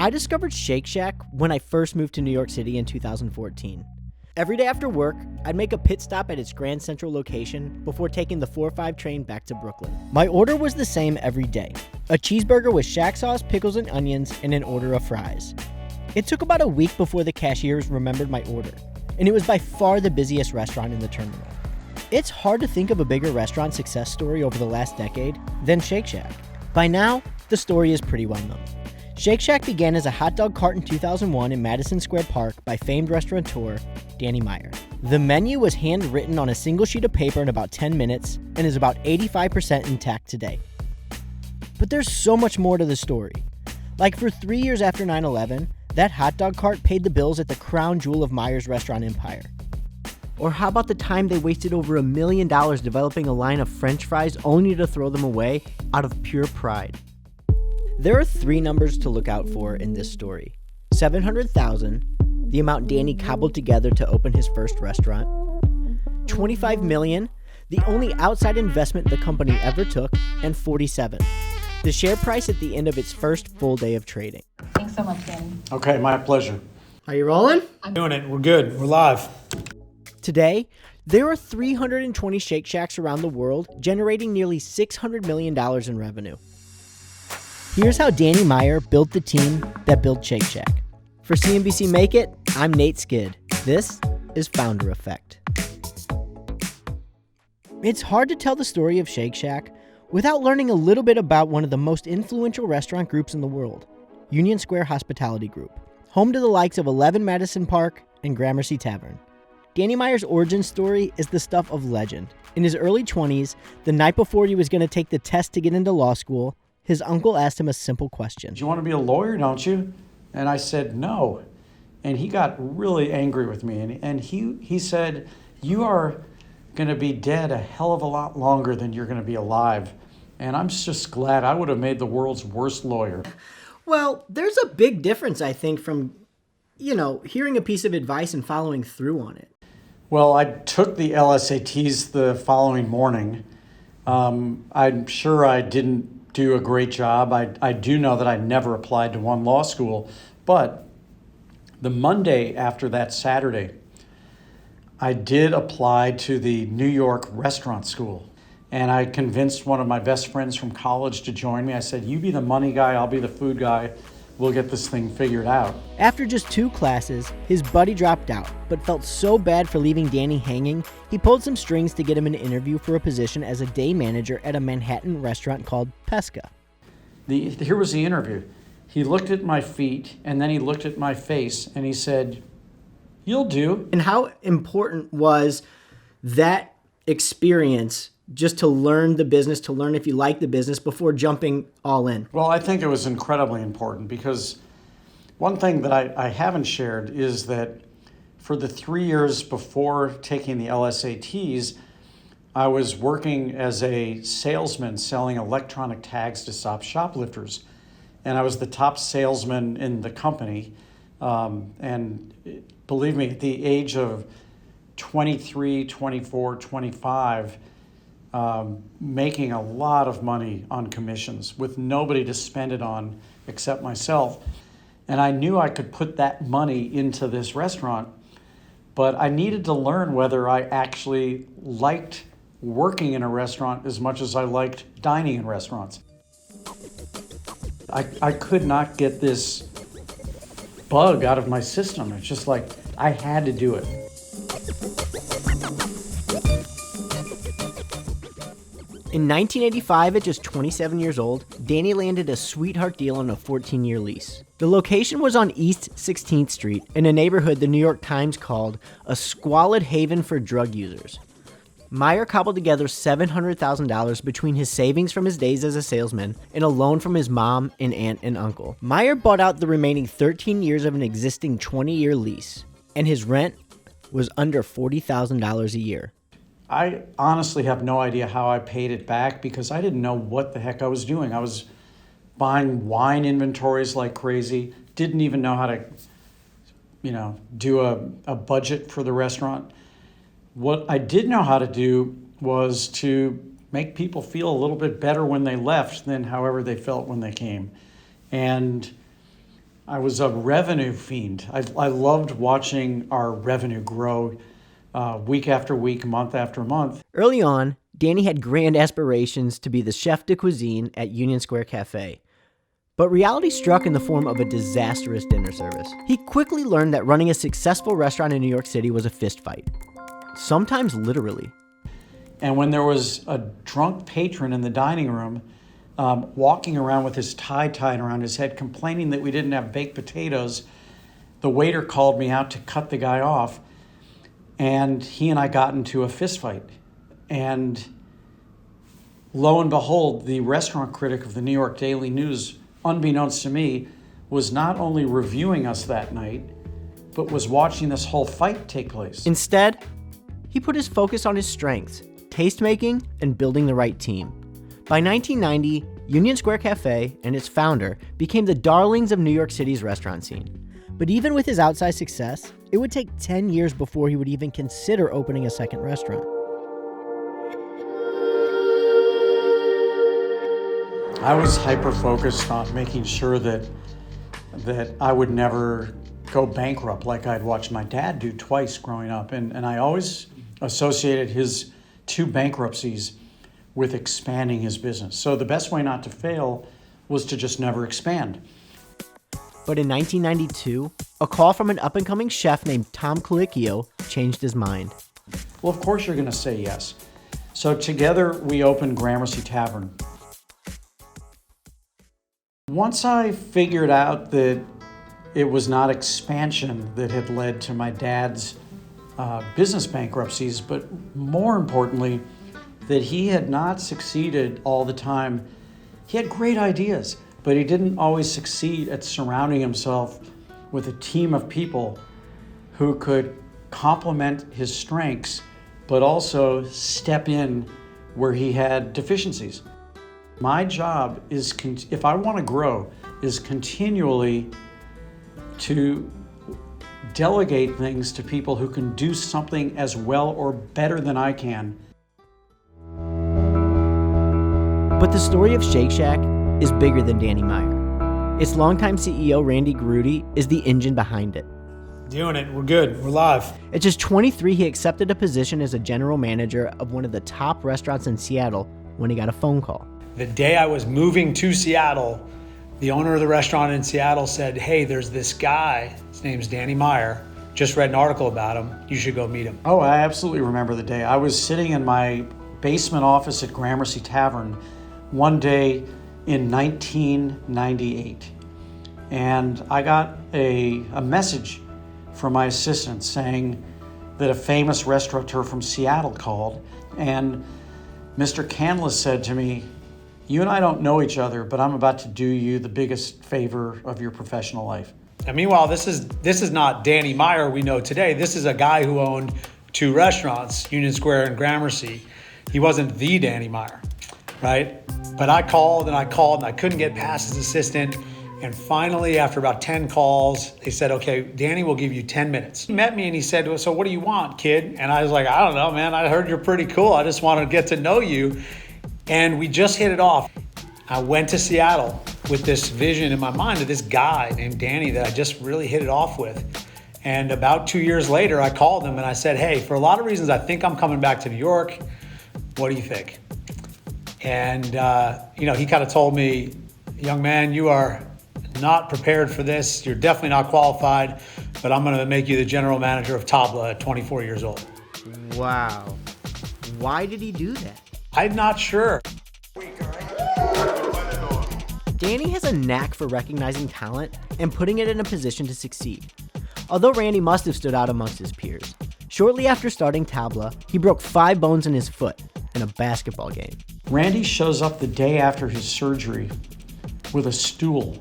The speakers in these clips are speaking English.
I discovered Shake Shack when I first moved to New York City in 2014. Every day after work, I'd make a pit stop at its Grand Central location before taking the 405 train back to Brooklyn. My order was the same every day: a cheeseburger with Shack sauce, pickles, and onions, and an order of fries. It took about a week before the cashiers remembered my order, and it was by far the busiest restaurant in the terminal. It's hard to think of a bigger restaurant success story over the last decade than Shake Shack. By now, the story is pretty well known. Shake Shack began as a hot dog cart in 2001 in Madison Park by famed restaurateur Danny Meyer. The menu was handwritten on a single sheet of paper in about 10 minutes and is about 85% intact today. But there's so much more to the story. Like for 3 years after 9/11, that hot dog cart paid the bills at the crown jewel of Meyer's restaurant empire. Or how about the time they wasted over $1 million developing a line of French fries only to throw them away out of pure pride? There are 3 numbers to look out for in this story. 700,000, the amount Danny cobbled together to open his first restaurant. 25 million, the only outside investment the company ever took. And 47, the share price at the end of its first full day of trading. Thanks so much, Danny. Okay, my pleasure. Are you rolling? I'm doing it. We're good. We're live. Today, there are 320 Shake Shacks around the world, generating nearly $600 million in revenue. Here's how Danny Meyer built the team that built Shake Shack. For CNBC Make It, I'm Nate Skid. This is Founder Effect. It's hard to tell the story of Shake Shack without learning a little bit about one of the most influential restaurant groups in the world, Union Square Hospitality Group, home to the likes of 11 Madison Park and Gramercy Tavern. Danny Meyer's origin story is the stuff of legend. In his early 20s, the night before he was going to take the test to get into law school, his uncle asked him a simple question. Do you want to be a lawyer, don't you? And I said, no. And he got really angry with me. And he said, you are going to be dead a hell of a lot longer than you're going to be alive. And I'm just glad. I would have made the world's worst lawyer. Well, there's a big difference, I think, from, hearing a piece of advice and following through on it. Well, I took the LSATs the following morning. I'm sure I didn't do a great job. I do know that I never applied to one law school, but the Monday after that Saturday, I did apply to the New York Restaurant School, and I convinced one of my best friends from college to join me. I said, you be the money guy, I'll be the food guy. We'll get this thing figured out. After just 2 classes, his buddy dropped out, but felt so bad for leaving Danny hanging, he pulled some strings to get him an interview for a position as a day manager at a Manhattan restaurant called Pesca. Here was the interview. He looked at my feet, and then he looked at my face, and he said, you'll do. And how important was that experience just to learn the business, to learn if you like the business before jumping all in? Well, I think it was incredibly important because one thing that I haven't shared is that for the 3 years before taking the LSATs, I was working as a salesman selling electronic tags to stop shoplifters. And I was the top salesman in the company. And believe me, at the age of 23, 24, 25, making a lot of money on commissions with nobody to spend it on except myself. And I knew I could put that money into this restaurant, but I needed to learn whether I actually liked working in a restaurant as much as I liked dining in restaurants. I could not get this bug out of my system. It's just like, I had to do it. In 1985, at just 27 years old, Danny landed a sweetheart deal on a 14-year lease. The location was on East 16th Street, in a neighborhood the New York Times called a squalid haven for drug users. Meyer cobbled together $700,000 between his savings from his days as a salesman and a loan from his mom and aunt and uncle. Meyer bought out the remaining 13 years of an existing 20-year lease, and his rent was under $40,000 a year. I honestly have no idea how I paid it back because I didn't know what the heck I was doing. I was buying wine inventories like crazy, didn't even know how to, do a budget for the restaurant. What I did know how to do was to make people feel a little bit better when they left than however they felt when they came. And I was a revenue fiend. I loved watching our revenue grow week after week, month after month. Early on, Danny had grand aspirations to be the chef de cuisine at Union Square Cafe. But reality struck in the form of a disastrous dinner service. He quickly learned that running a successful restaurant in New York City was a fistfight. Sometimes literally. And when there was a drunk patron in the dining room, walking around with his tie tied around his head, complaining that we didn't have baked potatoes, the waiter called me out to cut the guy off, and he and I got into a fist fight. And lo and behold, the restaurant critic of the New York Daily News, unbeknownst to me, was not only reviewing us that night, but was watching this whole fight take place. Instead, he put his focus on his strengths, taste-making, and building the right team. By 1990, Union Square Cafe and its founder became the darlings of New York City's restaurant scene. But even with his outsized success, it would take 10 years before he would even consider opening a second restaurant. I was hyper-focused on making sure that I would never go bankrupt like I'd watched my dad do twice growing up. And I always associated his 2 bankruptcies with expanding his business. So the best way not to fail was to just never expand. But in 1992, a call from an up-and-coming chef named Tom Colicchio changed his mind. Well, of course you're going to say yes. So together we opened Gramercy Tavern. Once I figured out that it was not expansion that had led to my dad's business bankruptcies, but more importantly, that he had not succeeded all the time. He had great ideas, but he didn't always succeed at surrounding himself with a team of people who could complement his strengths, but also step in where he had deficiencies. My job is, if I want to grow, is continually to delegate things to people who can do something as well or better than I can. But the story of Shake Shack is bigger than Danny Meyer. Its longtime CEO Randy Garutti is the engine behind it. Doing it. We're good. We're live. At just 23, he accepted a position as a general manager of one of the top restaurants in Seattle when he got a phone call. The day I was moving to Seattle, the owner of the restaurant in Seattle said, "Hey, there's this guy. His name's Danny Meyer. Just read an article about him. You should go meet him." Oh, I absolutely remember the day. I was sitting in my basement office at Gramercy Tavern one day in 1998. And I got a message from my assistant saying that a famous restaurateur from Seattle called. And Mr. Canlis said to me, "You and I don't know each other, but I'm about to do you the biggest favor of your professional life." And meanwhile, this is not Danny Meyer we know today. This is a guy who owned 2 restaurants, Union Square and Gramercy. He wasn't the Danny Meyer, right? But I called and I couldn't get past his assistant. And finally, after about 10 calls, they said, "Okay, Danny will give you 10 minutes. He met me and he said, "Well, so what do you want, kid?" And I was like, "I don't know, man. I heard you're pretty cool. I just want to get to know you." And we just hit it off. I went to Seattle with this vision in my mind of this guy named Danny that I just really hit it off with. And about 2 years later, I called him and I said, "Hey, for a lot of reasons, I think I'm coming back to New York. What do you think?" And, he kind of told me, "Young man, you are not prepared for this. You're definitely not qualified, but I'm going to make you the general manager of Tabla at 24 years old." Wow. Why did he do that? I'm not sure. Danny has a knack for recognizing talent and putting it in a position to succeed. Although Randy must have stood out amongst his peers. Shortly after starting Tabla, he broke 5 bones in his foot in a basketball game. Randy shows up the day after his surgery with a stool.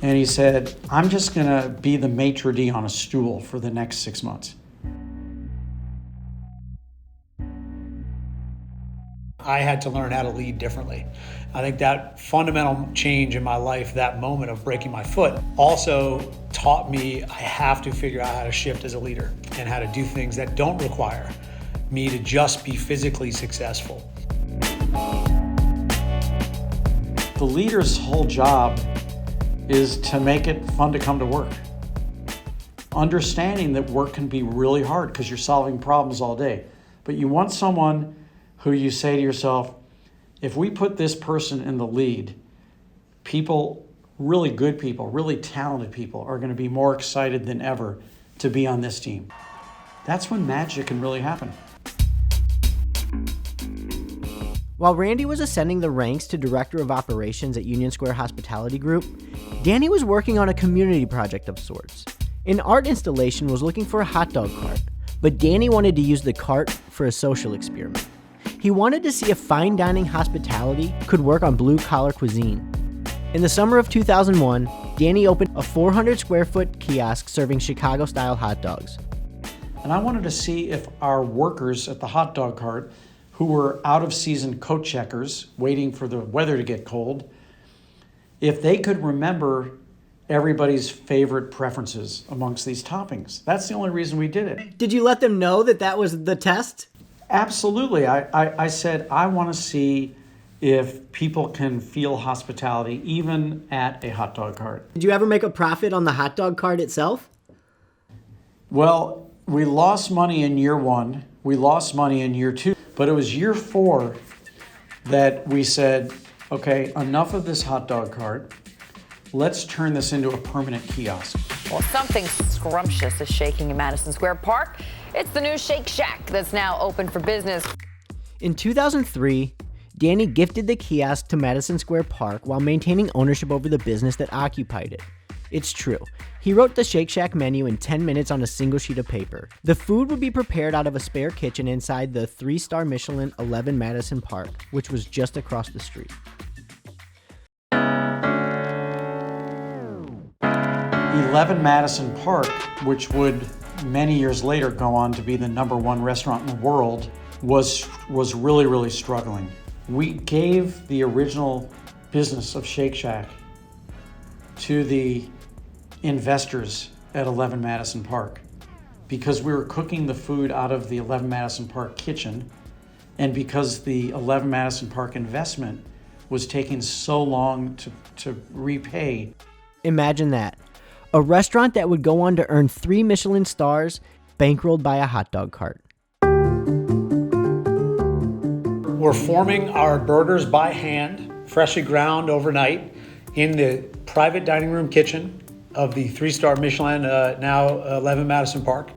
And he said, "I'm just going to be the maitre d' on a stool for the next 6 months." I had to learn how to lead differently. I think that fundamental change in my life, that moment of breaking my foot, also taught me I have to figure out how to shift as a leader and how to do things that don't require me to just be physically successful. The leader's whole job is to make it fun to come to work. Understanding that work can be really hard because you're solving problems all day. But you want someone who you say to yourself, if we put this person in the lead, people, really good people, really talented people are going to be more excited than ever to be on this team. That's when magic can really happen. While Randy was ascending the ranks to Director of Operations at Union Square Hospitality Group, Danny was working on a community project of sorts. An art installation was looking for a hot dog cart, but Danny wanted to use the cart for a social experiment. He wanted to see if fine dining hospitality could work on blue-collar cuisine. In the summer of 2001, Danny opened a 400 square foot kiosk serving Chicago-style hot dogs. And I wanted to see if our workers at the hot dog cart, who were out-of-season coat checkers waiting for the weather to get cold, if they could remember everybody's favorite preferences amongst these toppings. That's the only reason we did it. Did you let them know that that was the test? Absolutely. I said, I want to see if people can feel hospitality even at a hot dog cart. Did you ever make a profit on the hot dog cart itself? Well, we lost money in year one. We lost money in year two. But it was year 4 that we said, okay, enough of this hot dog cart. Let's turn this into a permanent kiosk. Well, something scrumptious is shaking in Madison Square Park. It's the new Shake Shack that's now open for business. In 2003, Danny gifted the kiosk to Madison Square Park while maintaining ownership over the business that occupied it. It's true. He wrote the Shake Shack menu in 10 minutes on a single sheet of paper. The food would be prepared out of a spare kitchen inside the 3-star Michelin 11 Madison Park, which was just across the street. 11 Madison Park, which would many years later go on to be the #1 restaurant in the world, was really, really struggling. We gave the original business of Shake Shack to the investors at 11 Madison Park because we were cooking the food out of the 11 Madison Park kitchen, and because the 11 Madison Park investment was taking so long to repay. Imagine that. A restaurant that would go on to earn 3 Michelin stars, bankrolled by a hot dog cart. We're forming our burgers by hand, freshly ground overnight, in the private dining room kitchen of the 3-star Michelin, now 11 Madison Park.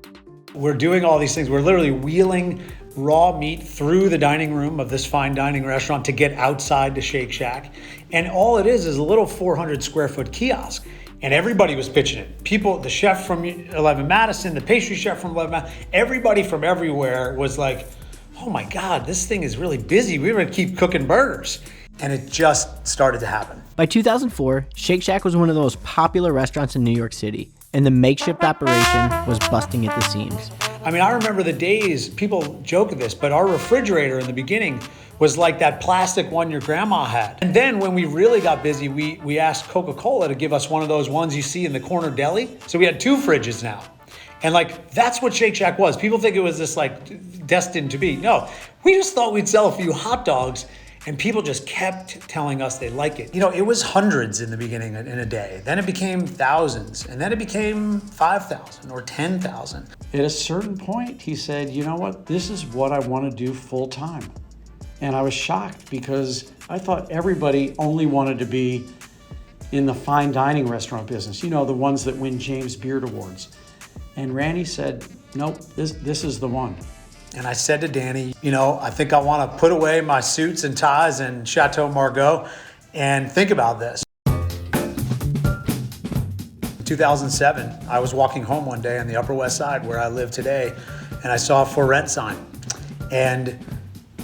We're doing all these things. We're literally wheeling raw meat through the dining room of this fine dining restaurant to get outside to Shake Shack. And all it is a little 400 square foot kiosk. And everybody was pitching it. People, the chef from 11 Madison, the pastry chef from 11 Madison, everybody from everywhere was like, oh my God, this thing is really busy. We're gonna keep cooking burgers. And it just started to happen. By 2004, Shake Shack was one of the most popular restaurants in New York City, and the makeshift operation was busting at the seams. I mean, I remember the days, people joke of this, but our refrigerator in the beginning was like that plastic one your grandma had. And then when we really got busy, we asked Coca-Cola to give us one of those ones you see in the corner deli. So we had 2 fridges now. And like, that's what Shake Shack was. People think it was this like destined to be. No, we just thought we'd sell a few hot dogs, and people just kept telling us they like it. You know, it was hundreds in the beginning in a day. Then it became thousands, and then it became 5,000 or 10,000. At a certain point, he said, you know what, this is what I want to do full time. And I was shocked because I thought everybody only wanted to be in the fine dining restaurant business, you know, the ones that win James Beard Awards. And Randy said, nope, this is the one. And I said to Danny, you know, I think I want to put away my suits and ties and Chateau Margaux and think about this. In 2007, I was walking home one day on the Upper West Side where I live today, and I saw a for rent sign. And,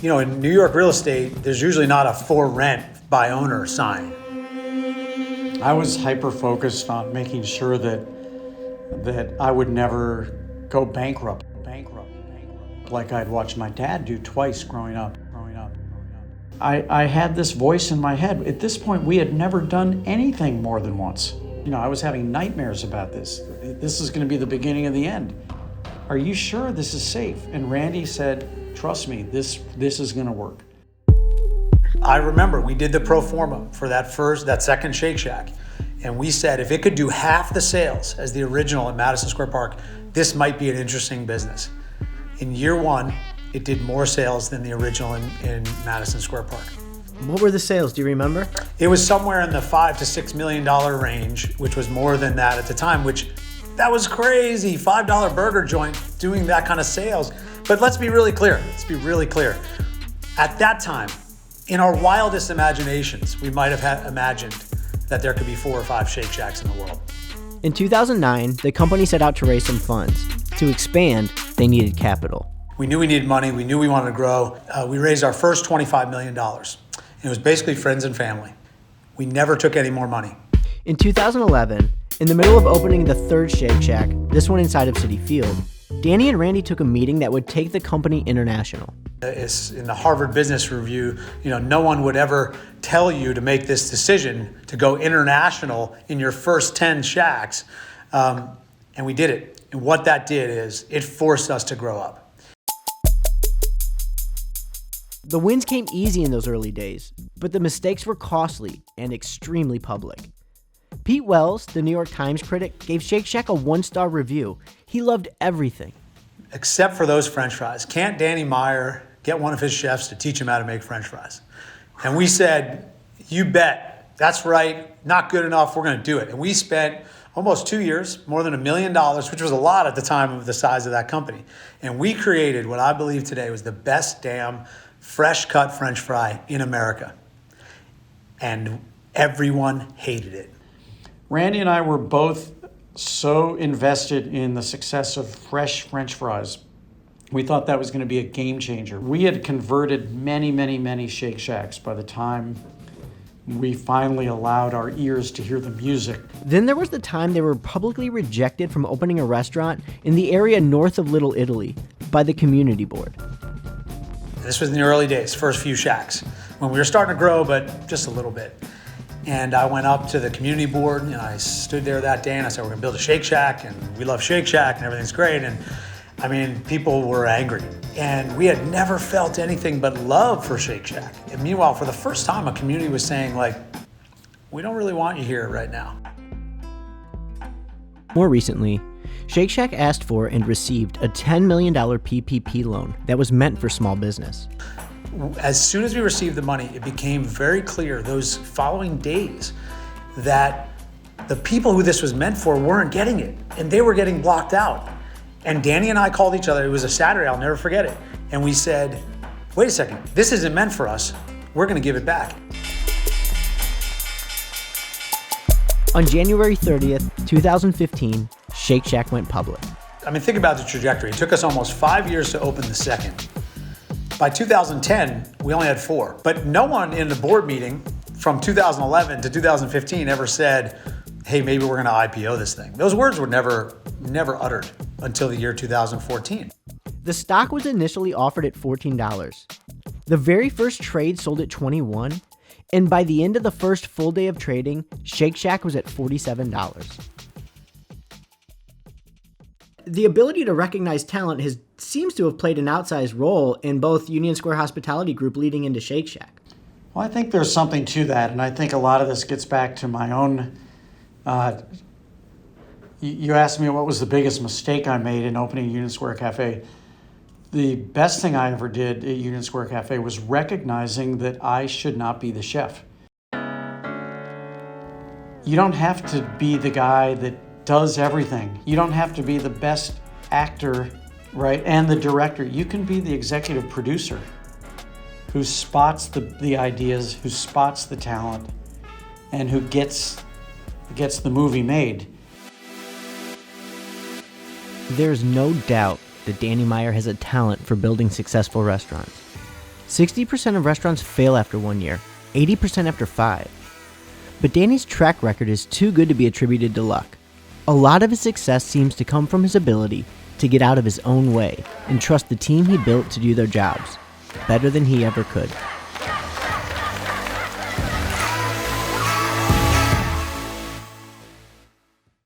you know, in New York real estate, there's usually not a for rent by owner sign. I was hyper-focused on making sure that I would never go bankrupt, like I'd watched my dad do twice growing up. I had this voice in my head. At this point, we had never done anything more than once. You know, I was having nightmares about this. This is going to be the beginning of the end. Are you sure this is safe? And Randy said, trust me, this is going to work. I remember we did the pro forma for that second Shake Shack. And we said, if it could do half the sales as the original at Madison Square Park, this might be an interesting business. In year one, it did more sales than the original in Madison Square Park. What were the sales? Do you remember? It was somewhere in the $5 to $6 million range, which was more than that at the time, which that was crazy. $5 burger joint doing that kind of sales. But let's be really clear. At that time, in our wildest imaginations, we might have imagined that there could be 4 or 5 Shake Shacks in the world. In 2009, the company set out to raise some funds. To expand, they needed capital. We knew we needed money. We knew we wanted to grow. We raised our first $25 million. It was basically friends and family. We never took any more money. In 2011, in the middle of opening the third Shake Shack, this one inside of Citi Field, Danny and Randy took a meeting that would take the company international. It's in the Harvard Business Review, no one would ever tell you to make this decision to go international in your first 10 shacks. And we did it. And what that did is it forced us to grow up. The wins came easy in those early days, but the mistakes were costly and extremely public. Pete Wells, the New York Times critic, gave Shake Shack a 1-star review. He loved everything. Except for those French fries. Can't Danny Meyer get one of his chefs to teach him how to make French fries? And we said, you bet, that's right, not good enough, we're gonna do it. And we spent almost 2 years, more than $1 million, which was a lot at the time of the size of that company. And we created what I believe today was the best damn fresh cut French fry in America. And everyone hated it. Randy and I were both so invested in the success of fresh French fries. We thought that was going to be a game changer. We had converted many Shake Shacks by the time we finally allowed our ears to hear the music. Then there was the time they were publicly rejected from opening a restaurant in the area north of Little Italy by the community board. This was in the early days, first few shacks, when we were starting to grow, but just a little bit. And I went up to the community board and I stood there that day and I said, we're gonna build a Shake Shack and we love Shake Shack and everything's great. And I mean, people were angry. And we had never felt anything but love for Shake Shack. And meanwhile, for the first time, a community was saying like, we don't really want you here right now. More recently, Shake Shack asked for and received a $10 million PPP loan that was meant for small business. As soon as we received the money, it became very clear those following days that the people who this was meant for weren't getting it, and they were getting blocked out. And Danny and I called each other. It was a Saturday, I'll never forget it. And we said, wait a second, this isn't meant for us. We're gonna give it back. On January 30th, 2015, Shake Shack went public. I mean, think about the trajectory. It took us almost 5 years to open the second. By 2010, we only had 4. But no one in the board meeting from 2011 to 2015 ever said, hey, maybe we're gonna IPO this thing. Those words were never uttered until the year 2014. The stock was initially offered at $14. The very first trade sold at $21, and by the end of the first full day of trading, Shake Shack was at $47. The ability to recognize talent seems to have played an outsized role in both Union Square Hospitality Group leading into Shake Shack. Well, I think there's something to that, and I think a lot of this gets back to my own. You asked me what was the biggest mistake I made in opening Union Square Cafe. The best thing I ever did at Union Square Cafe was recognizing that I should not be the chef. You don't have to be the guy that does everything. You don't have to be the best actor, right, and the director. You can be the executive producer who spots the ideas, who spots the talent, and who gets the movie made. There's no doubt that Danny Meyer has a talent for building successful restaurants. 60% of restaurants fail after 1 year, 80% after 5. But Danny's track record is too good to be attributed to luck. A lot of his success seems to come from his ability to get out of his own way and trust the team he built to do their jobs better than he ever could.